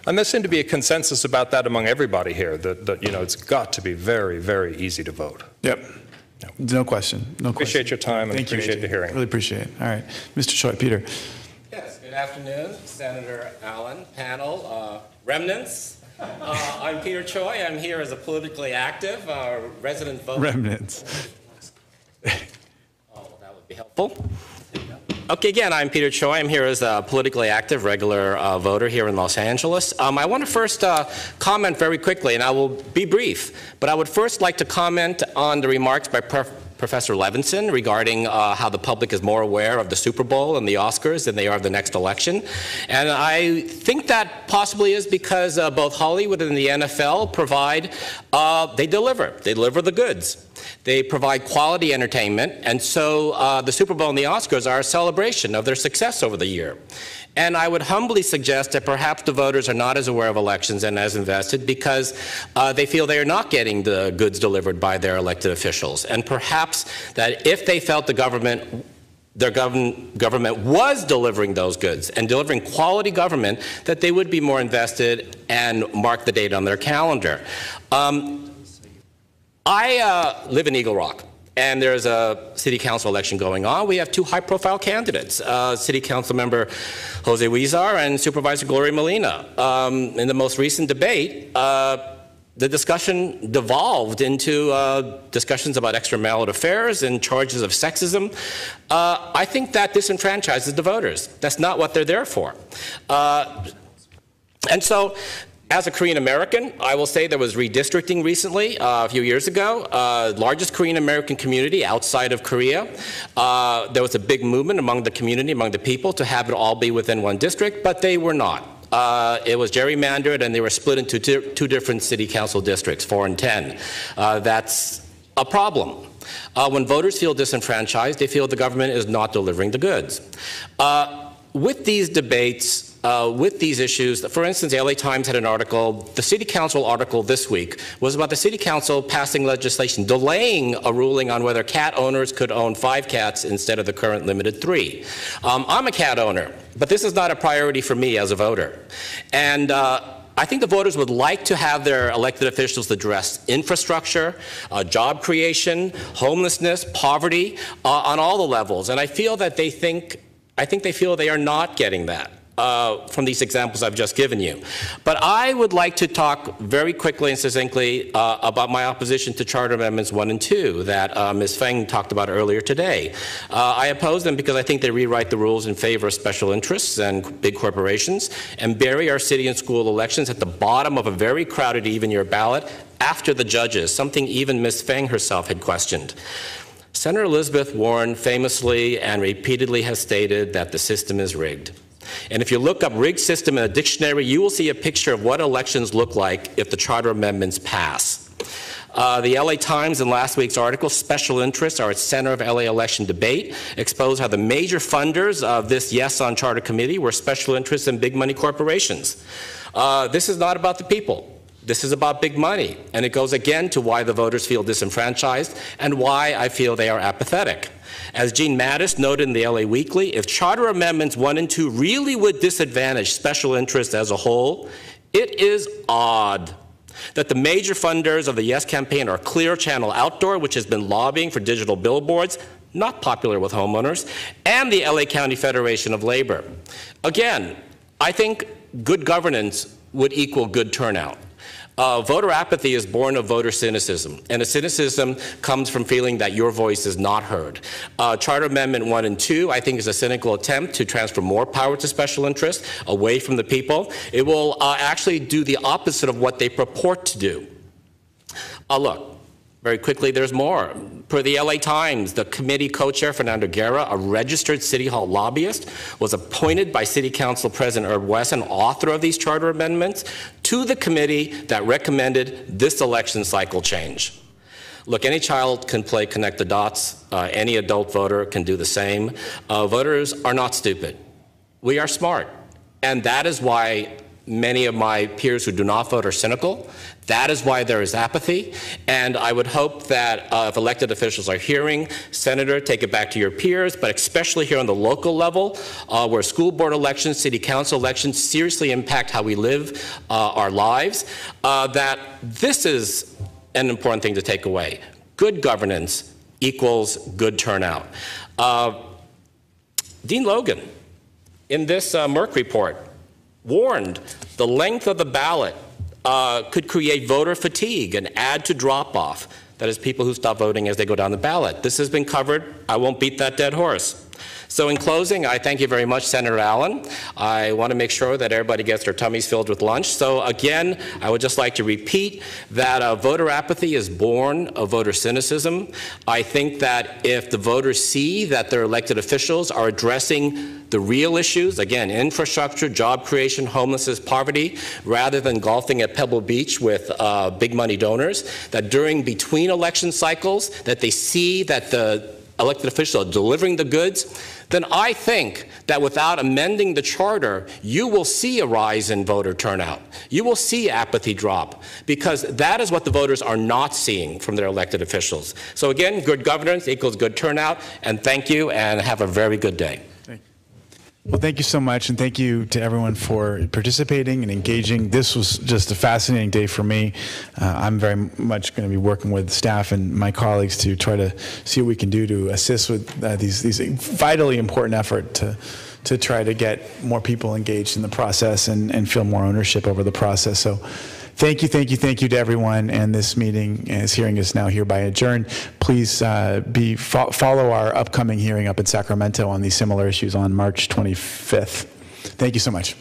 And there seemed to be a consensus about that among everybody here, that you know, it's got to be very, very easy to vote. Yep. No question. No Appreciate question. your time and appreciate the hearing. Really appreciate it. All right. Mr. Choi, Peter. Yes, good afternoon, Senator Allen, panel, remnants. I'm Peter Choi. I'm here as a politically active resident voter. Remnants. Oh, that would be helpful. Okay, again, I'm Peter Choi. I'm here as a politically active regular voter here in Los Angeles. I want to first comment very quickly, and I will be brief, but I would first like to comment on the remarks by Professor Levinson regarding how the public is more aware of the Super Bowl and the Oscars than they are of the next election. And I think that possibly is because both Hollywood and the NFL provide, they deliver the goods. They provide quality entertainment, and so the Super Bowl and the Oscars are a celebration of their success over the year. And I would humbly suggest that perhaps the voters are not as aware of elections and as invested because they feel they are not getting the goods delivered by their elected officials. And perhaps that if they felt their government was delivering those goods and delivering quality government, that they would be more invested and mark the date on their calendar. I live in Eagle Rock, and there's a city council election going on. We have two high-profile candidates, City Council Member Jose Huizar and Supervisor Gloria Molina. In the most recent debate, the discussion devolved into discussions about extramarital affairs and charges of sexism. I think that disenfranchises the voters. That's not what they're there for. And so, as a Korean American, I will say there was redistricting recently, a few years ago, largest Korean American community outside of Korea. There was a big movement among the community, among the people, to have it all be within one district, but they were not. It was gerrymandered, and they were split into two different city council districts, 4 and 10. That's a problem. When voters feel disenfranchised, they feel the government is not delivering the goods. With these debates, with these issues, for instance, the LA Times had an article, the City Council article this week was about the City Council passing legislation, delaying a ruling on whether cat owners could own 5 cats instead of the current limited 3. I'm a cat owner, but this is not a priority for me as a voter. And I think the voters would like to have their elected officials address infrastructure, job creation, homelessness, poverty, on all the levels. And I feel that they feel they are not getting that from these examples I've just given you. But I would like to talk very quickly and succinctly about my opposition to Charter Amendments 1 and 2 that Ms. Feng talked about earlier today. I oppose them because I think they rewrite the rules in favor of special interests and big corporations and bury our city and school elections at the bottom of a very crowded even-year ballot after the judges, something even Ms. Feng herself had questioned. Senator Elizabeth Warren famously and repeatedly has stated that the system is rigged. And if you look up rigged system in a dictionary, you will see a picture of what elections look like if the charter amendments pass. The LA Times in last week's article, Special Interests Are at Center of LA Election Debate, exposed how the major funders of this Yes on Charter committee were special interests and big money corporations. This is not about the people. This is about big money, and it goes again to why the voters feel disenfranchised and why I feel they are apathetic. As Gene Mattis noted in the LA Weekly, if Charter Amendments 1 and 2 really would disadvantage special interests as a whole, it is odd that the major funders of the Yes campaign are Clear Channel Outdoor, which has been lobbying for digital billboards, not popular with homeowners, and the LA County Federation of Labor. Again, I think good governance would equal good turnout. Voter apathy is born of voter cynicism, and the cynicism comes from feeling that your voice is not heard. Charter Amendment 1 and 2, I think, is a cynical attempt to transfer more power to special interests away from the people. It will actually do the opposite of what they purport to do. Look, very quickly, there's more. Per the LA Times, the committee co-chair, Fernando Guerra, a registered City Hall lobbyist, was appointed by City Council President Herb Wesson, author of these charter amendments, to the committee that recommended this election cycle change. Look, any child can play connect the dots. Any adult voter can do the same. Voters are not stupid. We are smart. And that is why Many of my peers who do not vote are cynical. That is why there is apathy. And I would hope that if elected officials are hearing, Senator, take it back to your peers, but especially here on the local level, where school board elections, city council elections seriously impact how we live our lives, that this is an important thing to take away. Good governance equals good turnout. Dean Logan, in this Merck report, warned the length of the ballot could create voter fatigue and add to drop-off. That is, people who stop voting as they go down the ballot. This has been covered. I won't beat that dead horse. So in closing, I thank you very much, Senator Allen. I want to make sure that everybody gets their tummies filled with lunch. So again, I would just like to repeat that voter apathy is born of voter cynicism. I think that if the voters see that their elected officials are addressing the real issues, again, infrastructure, job creation, homelessness, poverty, rather than golfing at Pebble Beach with big money donors, that between election cycles, that they see that the elected officials are delivering the goods, then I think that without amending the charter, you will see a rise in voter turnout. You will see apathy drop, because that is what the voters are not seeing from their elected officials. So again, good governance equals good turnout, and thank you, and have a very good day. Well, thank you so much, and thank you to everyone for participating and engaging. This was just a fascinating day for me. I'm very much going to be working with staff and my colleagues to try to see what we can do to assist with these vitally important effort to try to get more people engaged in the process and feel more ownership over the process. So thank you to everyone, and this hearing is now hereby adjourned. Please follow our upcoming hearing up in Sacramento on these similar issues on March 25th. Thank you so much.